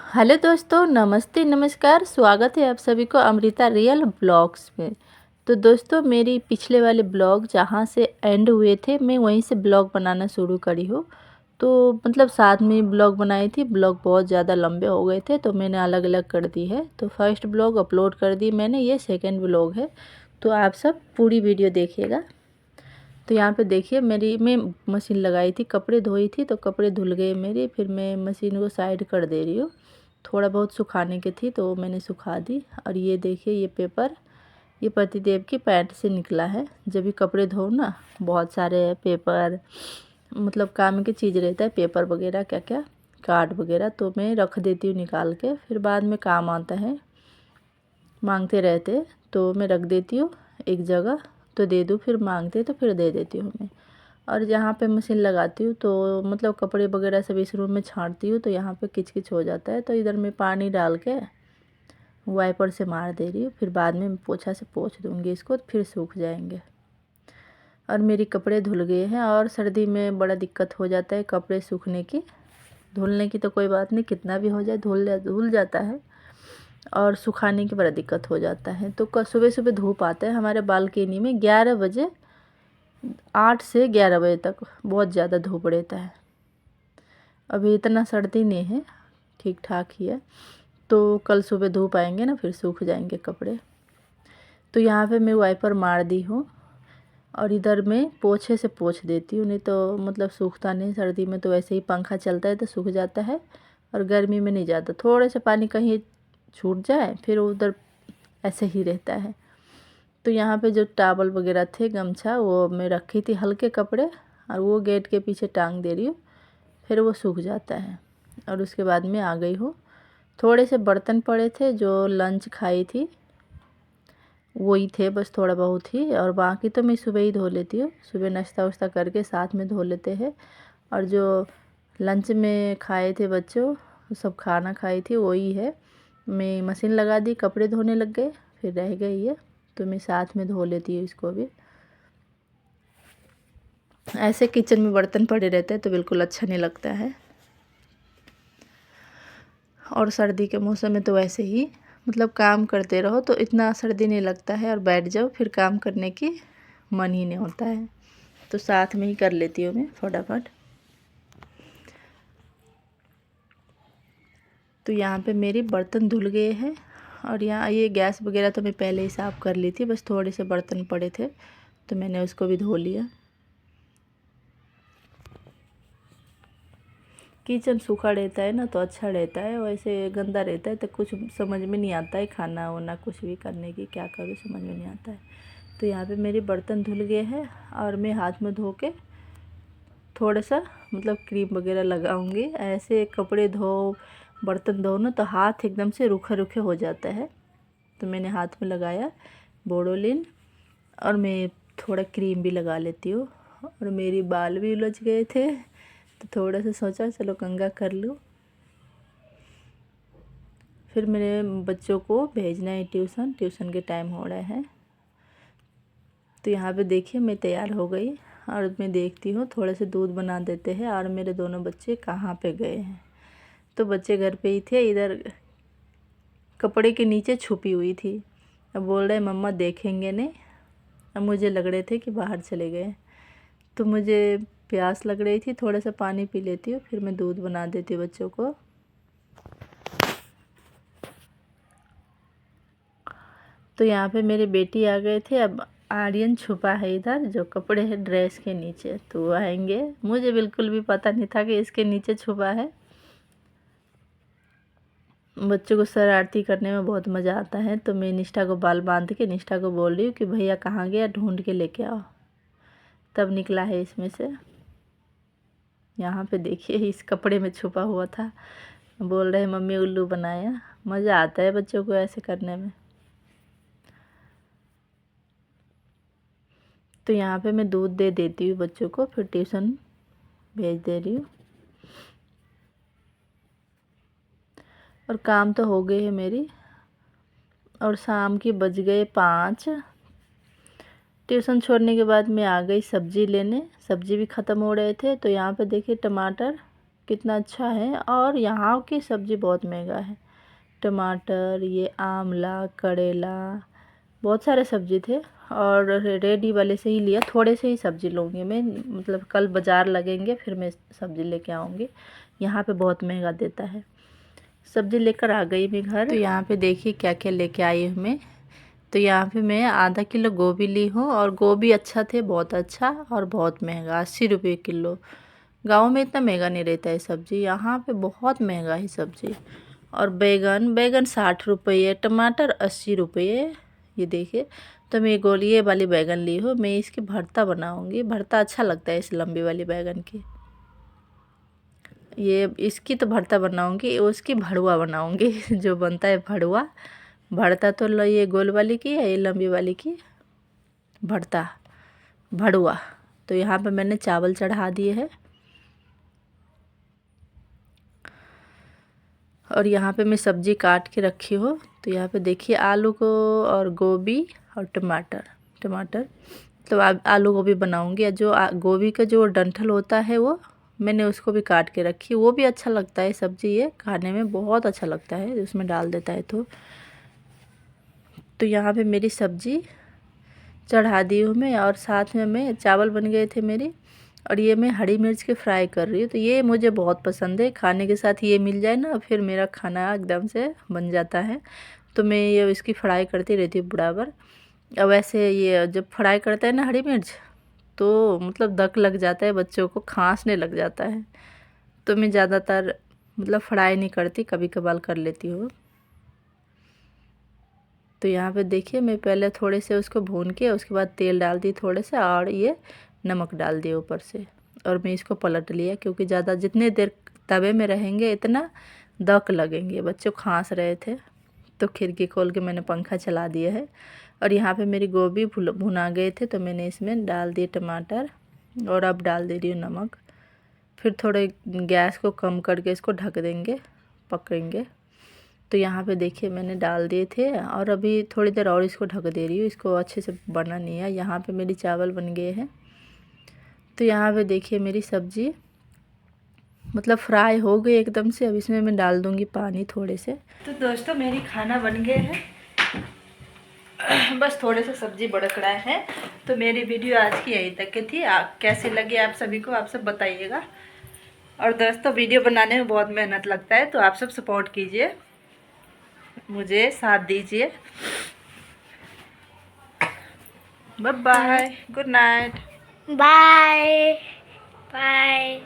Hello दोस्तों, नमस्ते नमस्कार। स्वागत है आप सभी को अमृता रियल ब्लॉग्स में। तो दोस्तों, मेरी पिछले वाले ब्लॉग जहाँ से एंड हुए थे मैं वहीं से ब्लॉग बनाना शुरू करी हूँ। तो मतलब साथ में ब्लॉग बनाई थी। ब्लॉग बहुत ज़्यादा लंबे हो गए थे तो मैंने अलग अलग कर दी है। तो फर्स्ट ब्लॉग अपलोड कर दी मैंने, ये सेकेंड ब्लॉग है। तो आप सब पूरी वीडियो देखिएगा। तो यहाँ पे देखिए, मैं मशीन लगाई थी, कपड़े धोई थी तो कपड़े धुल गए मेरे। फिर मैं मशीन को साइड कर दे रही हूँ। थोड़ा बहुत सुखाने की थी तो मैंने सुखा दी। और ये देखिए, ये पेपर ये पतिदेव की पैंट से निकला है। जब भी कपड़े धो ना, बहुत सारे पेपर मतलब काम की चीज़ रहता है, पेपर वगैरह क्या क्या, कार्ड वगैरह, तो मैं रख देती हूँ निकाल के। फिर बाद में काम आता है, मांगते रहते तो मैं रख देती हूँ एक जगह, तो दे दूँ, फिर मांगते तो फिर दे देती हूँ मैं। और जहाँ पे मशीन लगाती हूँ तो मतलब कपड़े वगैरह सब इस रूम में छांटती हूँ तो यहाँ पे किचकिच हो जाता है, तो इधर मैं पानी डाल के वाइपर से मार दे रही हूँ। फिर बाद में पोछा से पोंछ दूँगी इसको, तो फिर सूख जाएंगे। और मेरी कपड़े धुल गए हैं। और सर्दी में बड़ा दिक्कत हो जाता है कपड़े सूखने की। धुलने की तो कोई बात नहीं, कितना भी हो जाए धुल जाता है, और सुखाने की बड़ा दिक्कत हो जाता है। तो सुबह सुबह धूप आता है हमारे बालकनी में 11 बजे, 8 से 11 बजे तक बहुत ज़्यादा धूप रहता है। अभी इतना सर्दी नहीं है, ठीक ठाक ही है। तो कल सुबह धूप आएंगे ना, फिर सूख जाएंगे कपड़े। तो यहाँ पे मैं वाइपर मार दी हूँ। और इधर मैं पोछे से पोंछ देती हूँ, नहीं तो मतलब सूखता नहीं। सर्दी में तो वैसे ही पंखा चलता है तो सूख जाता है, और गर्मी में नहीं जाता। थोड़े से पानी कहीं छूट जाए फिर उधर ऐसे ही रहता है। तो यहाँ पे जो टावल वगैरह थे, गमछा, वो मैं रखी थी हल्के कपड़े, और वो गेट के पीछे टांग दे रही हूँ, फिर वो सूख जाता है। और उसके बाद में आ गई हूँ। थोड़े से बर्तन पड़े थे, जो लंच खाई थी वही थे बस, थोड़ा बहुत ही। और बाकी तो मैं सुबह ही धो लेती हूँ, सुबह नाश्ता वाश्ता करके साथ में धो लेते हैं। और जो लंच में खाए थे बच्चों, सब खाना खाई थी वही है। मैं मशीन लगा दी, कपड़े धोने लग गए, फिर रह गई है तो मैं साथ में धो लेती हूँ इसको भी। ऐसे किचन में बर्तन पड़े रहते हैं तो बिल्कुल अच्छा नहीं लगता है। और सर्दी के मौसम में तो वैसे ही मतलब काम करते रहो तो इतना सर्दी नहीं लगता है, और बैठ जाओ फिर काम करने की मन ही नहीं होता है। तो साथ में ही कर लेती हूँ मैं फटाफट। तो यहाँ पे मेरी बर्तन धुल गए हैं। और यहाँ ये गैस वगैरह तो मैं पहले ही साफ़ कर ली थी, बस थोड़े से बर्तन पड़े थे तो मैंने उसको भी धो लिया। किचन सूखा रहता है ना तो अच्छा रहता है, वैसे गंदा रहता है तो कुछ समझ में नहीं आता है, खाना वाना कुछ भी करने की क्या करूँ समझ में नहीं आता है। तो यहाँ पे मेरे बर्तन धुल गए हैं, और मैं हाथ में धो के थोड़ा सा मतलब क्रीम वगैरह लगाऊंगी। ऐसे कपड़े धो बर्तन धो ना तो हाथ एकदम से रूखे रूखे हो जाता है, तो मैंने हाथ में लगाया बोरोलिन। और मैं थोड़ा क्रीम भी लगा लेती हूँ। और मेरी बाल भी उलझ गए थे तो थोड़ा सा सोचा चलो कंघा कर लूँ। फिर मेरे बच्चों को भेजना है ट्यूशन, ट्यूशन के टाइम हो रहा है। तो यहाँ पे देखिए मैं तैयार हो गई, और मैं देखती हूँ थोड़े से दूध बना देते हैं। और मेरे दोनों बच्चे कहाँ पे गए हैं? तो बच्चे घर पे ही थे, इधर कपड़े के नीचे छुपी हुई थी। अब बोल रहे मम्मा देखेंगे नहीं। अब मुझे लग रहे थे कि बाहर चले गए, तो मुझे प्यास लग रही थी, थोड़ा सा पानी पी लेती हूँ, फिर मैं दूध बना देती हूँ बच्चों को। तो यहाँ पे मेरे बेटी आ गए थे। अब आर्यन छुपा है इधर, जो कपड़े हैं ड्रेस के नीचे, तो वो आएंगे। मुझे बिल्कुल भी पता नहीं था कि इसके नीचे छुपा है। बच्चों को शरारती करने में बहुत मज़ा आता है। तो मैं निष्ठा को बाल बांध के निष्ठा को बोल रही हूँ कि भैया कहाँ गया, ढूंढ के लेके आओ। तब निकला है इसमें से। यहाँ पे देखिए इस कपड़े में छुपा हुआ था। बोल रहे मम्मी उल्लू बनाया। मज़ा आता है बच्चों को ऐसे करने में। तो यहाँ पे मैं दूध दे देती हूँ बच्चों को, फिर ट्यूशन भेज दे रही हूँ। और काम तो हो गई है मेरी। और शाम के बज गए 5। ट्यूशन छोड़ने के बाद मैं आ गई सब्ज़ी लेने। सब्ज़ी भी ख़त्म हो रहे थे, तो यहाँ पे देखिए टमाटर कितना अच्छा है। और यहाँ की सब्ज़ी बहुत महंगा है। टमाटर, ये आंवला, करेला, बहुत सारे सब्ज़ी थे और रेडी वाले से ही लिया। थोड़े से ही सब्ज़ी लूँगी मैं, मतलब कल बाज़ार लगेंगे फिर मैं सब्ज़ी लेके आऊँगी। यहाँ पे बहुत महंगा देता है। सब्ज़ी लेकर आ गई मैं घर। तो यहाँ पे देखिए क्या क्या लेके आई हूँ मैं। तो यहाँ पे मैं आधा किलो गोभी ली हूँ और गोभी अच्छा थे, बहुत अच्छा और बहुत महंगा, 80 रुपये किलो। गाँव में इतना महंगा नहीं रहता है सब्ज़ी, यहाँ पे बहुत महंगा है सब्ज़ी। और बैगन 60 रुपये, टमाटर 80 रुपये। ये देखिए, तो मैं गोलिये वाली बैगन ली हूँ, मैं इसकी भरता बनाऊँगी। भरता अच्छा लगता है इस लंबी वाली बैगन की। ये इसकी तो भरता बनाऊँगी, उसकी भड़वा बनाऊँगी जो बनता है भड़वा। भरता तो ये गोल वाली की है, ये लंबी वाली की भरता भड़वा। तो यहाँ पे मैंने चावल चढ़ा दिए हैं और यहाँ पे मैं सब्ज़ी काट के रखी हूँ। तो यहाँ पे देखिए आलू को और गोभी और टमाटर तो आलू गोभी बनाऊँगी। या जो गोभी का जो डंठल होता है वो मैंने उसको भी काट के रखी, वो भी अच्छा लगता है सब्ज़ी, ये खाने में बहुत अच्छा लगता है उसमें डाल देता है तो यहाँ पे मेरी सब्ज़ी चढ़ा दी हूँ मैं और साथ में मैं चावल बन गए थे मेरी। और ये मैं हरी मिर्च के फ्राई कर रही हूँ। तो ये मुझे बहुत पसंद है, खाने के साथ ये मिल जाए ना फिर मेरा खाना एकदम से बन जाता है। तो मैं ये इसकी फ्राई करती रहती हूँ बराबर। अब ऐसे ये जब फ्राई करता है ना हरी मिर्च तो मतलब दक लग जाता है, बच्चों को खांसने लग जाता है। तो मैं ज़्यादातर मतलब फ्राई नहीं करती, कभी कभार कर लेती हूँ। तो यहाँ पे देखिए मैं पहले थोड़े से उसको भून के उसके बाद तेल डाल दी थोड़े से और ये नमक डाल दिया ऊपर से। और मैं इसको पलट लिया क्योंकि ज़्यादा जितने देर तवे में रहेंगे इतना दक लगेंगे। बच्चों खांस रहे थे तो खिड़की खोल के मैंने पंखा चला दिया है। और यहाँ पे मेरी गोभी भुना गए थे तो मैंने इसमें डाल दिए टमाटर और अब डाल दे रही हूँ नमक। फिर थोड़े गैस को कम करके इसको ढक देंगे, पकेंगे। तो यहाँ पे देखिए मैंने डाल दिए थे और अभी थोड़ी देर और इसको ढक दे रही हूँ, इसको अच्छे से बना नहीं है। यहाँ पे मेरी चावल बन गए हैं। तो यहाँ पे देखिए मेरी सब्ज़ी मतलब फ्राई हो गई एकदम से। अब इसमें मैं डाल दूँगी पानी थोड़े से। तो दोस्तों मेरी खाना बन गए हैं, बस थोड़े से सब्ज़ी बड़क रहा है। तो मेरी वीडियो आज की यहीं तक की थी। कैसे लगी आप सभी को, आप सब बताइएगा। और दोस्तों वीडियो बनाने में बहुत मेहनत लगता है तो आप सब सपोर्ट कीजिए, मुझे साथ दीजिए। Bye bye, good night, bye bye.